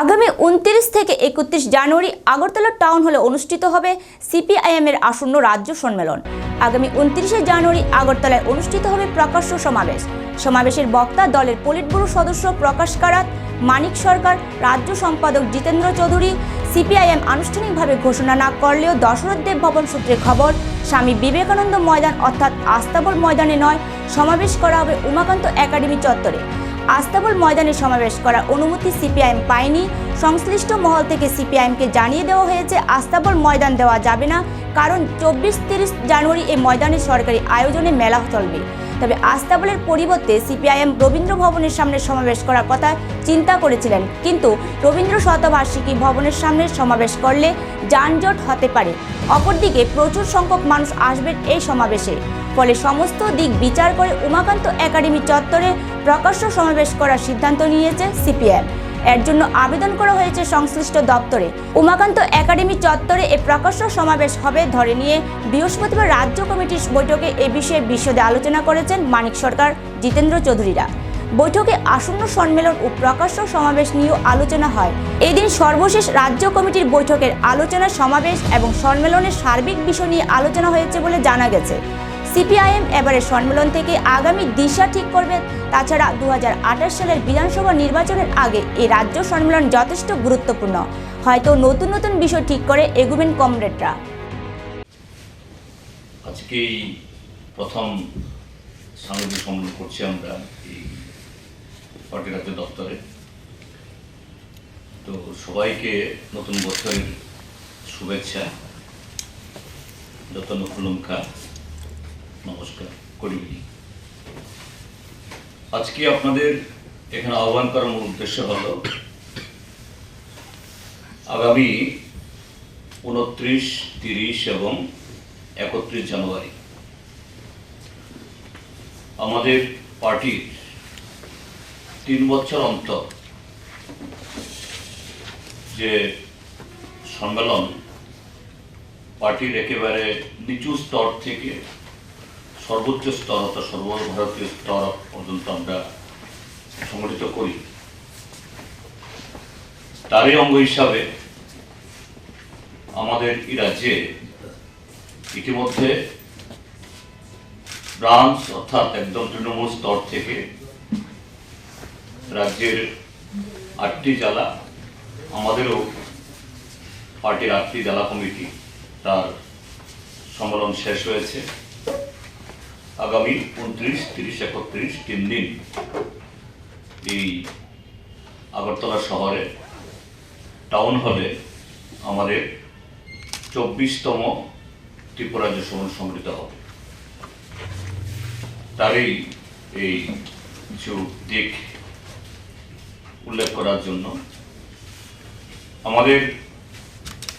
আগামী 29 থেকে 31 জানুয়ারি আগরতলা টাউন হলে অনুষ্ঠিত হবে সিপিআইএম এর আসন্ন রাজ্য সম্মেলন। আগামী 29 জানুয়ারি আগরতলায় অনুষ্ঠিত হবে প্রকাশ্য সমাবেশ। সমাবেশের বক্তা দলের পলিট ব্যুরো সদস্য প্রকাশ কারাত, মানিক সরকার, রাজ্য সম্পাদক জিতেন্দ্র চৌধুরী। সিপিআইএম আনুষ্ঠানিকভাবে ঘোষণা না করলেও দশরথ দেব ভবন সূত্রে খবর, স্বামী বিবেকানন্দ ময়দান অর্থাৎ আস্তাবল ময়দানে নয়, সমাবেশ করা হবে উমাকান্ত একাডেমি চত্বরে। আস্তাবল ময়দানে সমাবেশ করার অনুমতি সিপিআইএম পায়নি। সংশ্লিষ্ট মহল থেকে সিপিআইএমকে জানিয়ে দেওয়া হয়েছে আস্তাবল ময়দান দেওয়া যাবে না, কারণ 24-30 জানুয়ারি এই ময়দানে সরকারি আয়োজনে মেলা চলবে। তবে আস্তাবলের পরিবর্তে সিপিআইএম রবীন্দ্র ভবনের সামনে সমাবেশ করার কথা চিন্তা করেছিলেন, কিন্তু রবীন্দ্র শতবার্ষিকী ভবনের সামনে সমাবেশ করলে যানজট হতে পারে। অপরদিকে প্রচুর সংখ্যক মানুষ আসবেন এই সমাবেশে, ফলে সমস্ত দিক বিচার করে উমাকান্ত একাডেমি চত্বরে প্রকাশ্য সমাবেশ করার সিদ্ধান্ত নিয়েছে সিপিআইএম। এর জন্য আবেদন করা হয়েছে সংশ্লিষ্ট দপ্তরে। উমাকান্ত একাডেমি চত্বরে এই প্রকাশ্য সমাবেশ হবে ধরে নিয়ে বৃহস্পতিবার রাজ্য কমিটির বৈঠকে এ বিষয়ে বিশদে আলোচনা করেছেন মানিক সরকার, জিতেন্দ্র চৌধুরীরা। বৈঠকে আসন্ন সম্মেলন ও প্রকাশ্য সমাবেশ নিয়েও আলোচনা হয়। এদিন সর্বশেষ রাজ্য কমিটির বৈঠকের আলোচনা সমাবেশ এবং সম্মেলনের সার্বিক বিষয় নিয়ে আলোচনা হয়েছে বলে জানা গেছে। সিপিআইএম এবারের সম্মেলন থেকে আগামী দিশা ঠিক করবে। তাছাড়া 2028 সালের বিধানসভা নির্বাচনের আগে এই রাজ্য সম্মেলন যথেষ্ট গুরুত্বপূর্ণ। হয়তো নতুন নতুন বিষয় ঠিক করে এগুবেন কমরেডরা। আজকে প্রথম সাংবাদিক সম্মেলন করছি আমরা এই পার্টি রাজ্য দপ্তরে। তো সবাইকে নতুন বছরের শুভেচ্ছা, যতন খুলুমখা, নমস্কার করিবি। আজকে আপনাদের এখানে আহ্বান করার মূল উদ্দেশ্য হল আগামী 29, 30 এবং 31 জানুয়ারি আমাদের পার্টির 3 বছর অন্তর যে সম্মেলন, পার্টির একেবারে নিচু স্তর থেকে সর্বোচ্চ স্তর অর্থাৎ সর্বভারতীয় স্তর পর্যন্ত আমরা সংগঠিত করি, তারই অঙ্গ হিসাবে আমাদের এই রাজ্যে ইতিমধ্যে ব্রাঞ্চ অর্থাৎ একদম তৃণমূল স্তর থেকে রাজ্যের 8টি জেলা, আমাদেরও পার্টির 8টি জেলা কমিটি, তার সম্মেলন শেষ হয়েছে। আগামী 29, 30, 31 3 দিন এই আগরতলা শহরে টাউন হলে আমাদের 24তম ত্রিপুরা রাজ্য সম্মেলন সংগঠিত হবে। তারই এই কিছু দিক উল্লেখ করার জন্য আমাদের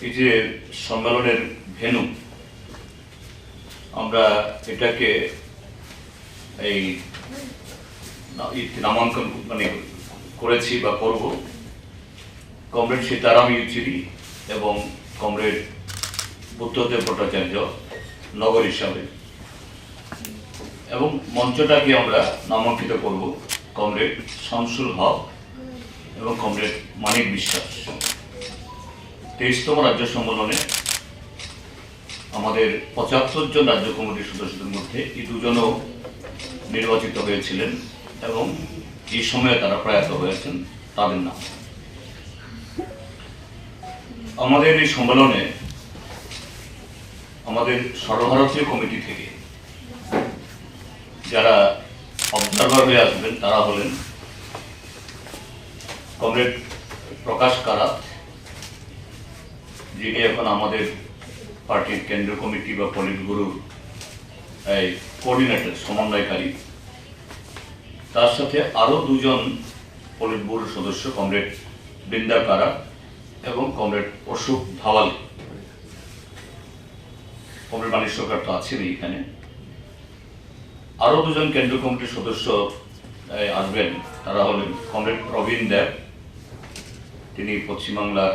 এই যে সম্মেলনের ভেন্যু, আমরা এটাকে এই নামাঙ্কন করেছি বা করব কমরেড সীতারাম ইয়েচুরি এবং কমরেড বুদ্ধদেব ভট্টাচার্য নগর হিসাবে, এবং মঞ্চটাকে আমরা নামাঙ্কিত করব কমরেড শামসুল হক এবং কমরেড মানিক বিশ্বাস। 23তম রাজ্য সম্মেলনে আমাদের 75 জন রাজ্য কমিটির সদস্যদের মধ্যে এই দুজনও নির্বাচিত হয়েছিলেন এবং এই সময়ে তারা প্রয়াত হয়েছেন, তাদের নাম। আমাদের এই সম্মেলনে আমাদের সর্বভারতীয় কমিটি থেকে যারা অবজারভার হয়ে আসবেন তারা হলেন কমরেড প্রকাশ কারাত, যিনি এখন আমাদের পার্টির কেন্দ্রীয় কমিটি বা পলিট ব্যুরোর কোঅর্ডিনেটর, সমন্বয়কারী। তার সাথে আরো 2 জন পলিট ব্যুরোর সদস্য, কমরেড বৃন্দা কারাত এবং কমরেড অশোক ধাওয়াল। কমরেড মানিক সরকার তো আছেন এখানে। আরো 2 জন কেন্দ্রীয় কমিটির সদস্য আসবেন, তারা হলেন কমরেড প্রবীণ দেব, তিনি পশ্চিমবাংলার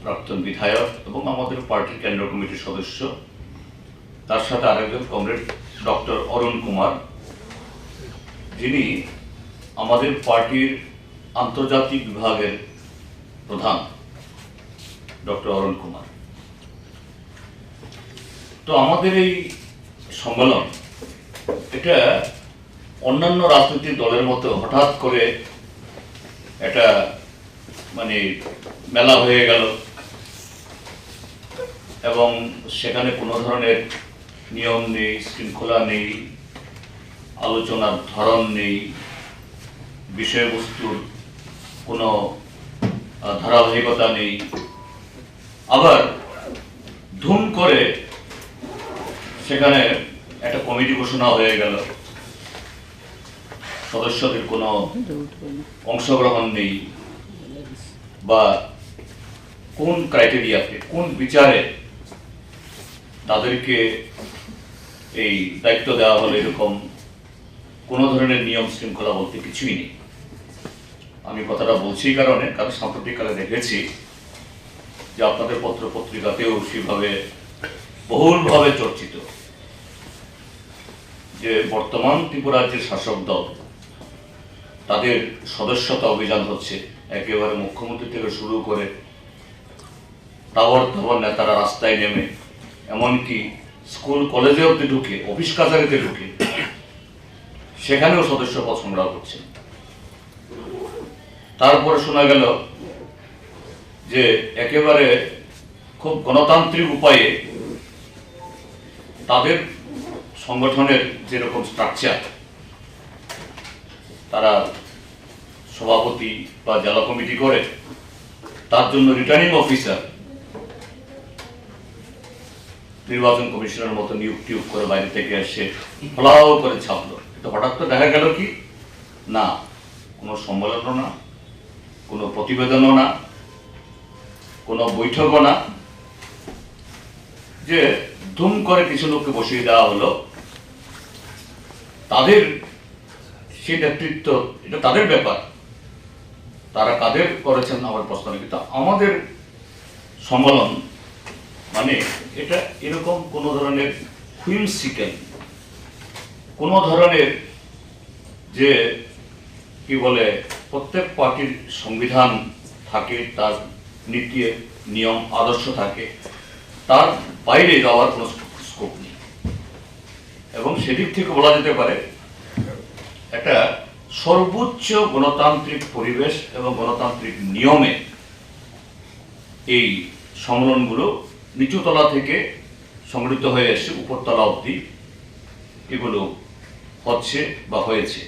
প্রাক্তন বিধায়ক এবং আমাদের পার্টির কেন্দ্রীয় কমিটির সদস্য। তার সাথে আরেকজন কমরেড ডক্টর অরুণ কুমার, যিনি আমাদের পার্টির আন্তর্জাতিক বিভাগের প্রধান ডক্টর অরুণ কুমার। তো আমাদের এই সম্মেলন এটা অন্যান্য রাজনৈতিক দলের মতো হঠাৎ করে এটা মানে মেলা হয়ে গেল এবং সেখানে কোনো ধরনের নিয়ম নেই, শৃঙ্খলা নেই, আলোচনার ধরন নেই, বিষয়বস্তুর কোনো ধারাবাহিকতা নেই। আবার ধুম করে সেখানে একটা কমিটি ঘোষণা হয়ে গেল, সদস্যদের কোনো অংশগ্রহণ নেই, বা কোন ক্রাইটেরিয়াতে কোন বিচারে তাদেরকে এই দায়িত্ব দেওয়া হলো এরকম কোনো ধরনের নিয়ম শৃঙ্খলা বলতে কিছুই নেই। আমি কথাটা বলছি কারণ সাম্প্রতিককালে দেখেছি যে আপনাদের পত্র পত্রিকাতেও সেভাবে বহুলভাবে চর্চিত যে বর্তমান ত্রিপুরার যে শাসক দল তাদের সদস্যতা অভিযান হচ্ছে, একেবারে মুখ্যমন্ত্রী থেকে শুরু করে টাওয়ার নেতারা রাস্তায় নেমে এমনকি স্কুল কলেজে অব্দি ঢুকে, অফিস কাছারিতে ঢুকে সেখানেও সদস্য পদ সংগ্রহ করছে। তারপরে শোনা গেল যে একেবারে খুব গণতান্ত্রিক উপায়ে তাদের সংগঠনের যেরকম স্ট্রাকচার, তারা সভাপতি বা জেলা কমিটি করে, তার জন্য রিটার্নিং অফিসার নির্বাচন কমিশনের মতো নিয়োগ করে বাইরে থেকে এসে ফলাও করে ছাপলো। কিন্তু হঠাৎ করে দেখা গেল কি না, কোনো সম্মেলনও না, কোনো প্রতিবেদনও না, কোনো বৈঠকও না, যে ধুম করে কিছু লোককে বসিয়ে দেওয়া হলো। তাদের সেই নেতৃত্ব, এটা তাদের ব্যাপার, তারা কাদের করেছেন আমার প্রশ্ন নেই। কিন্তু আমাদের সম্মেলন মানে এটা এরকম কোনো ধরনের হুইমসিক্যাল, কোনো ধরনের যে কি বলে প্রত্যেক পার্টির সংবিধান থাকে, তার নীতি নিয়ম আদর্শ থাকে, তার বাইরে যাওয়ার কোনো স্কোপ নেই। এবং সেদিক থেকে বলা যেতে পারে একটা সর্বোচ্চ গণতান্ত্রিক পরিবেশ এবং গণতান্ত্রিক নিয়মে এই সম্মেলনগুলো নিচুতলা থেকে সংগঠিত হয়ে এসে উপরতলা অবধি এগুলো হচ্ছে বা হয়েছে।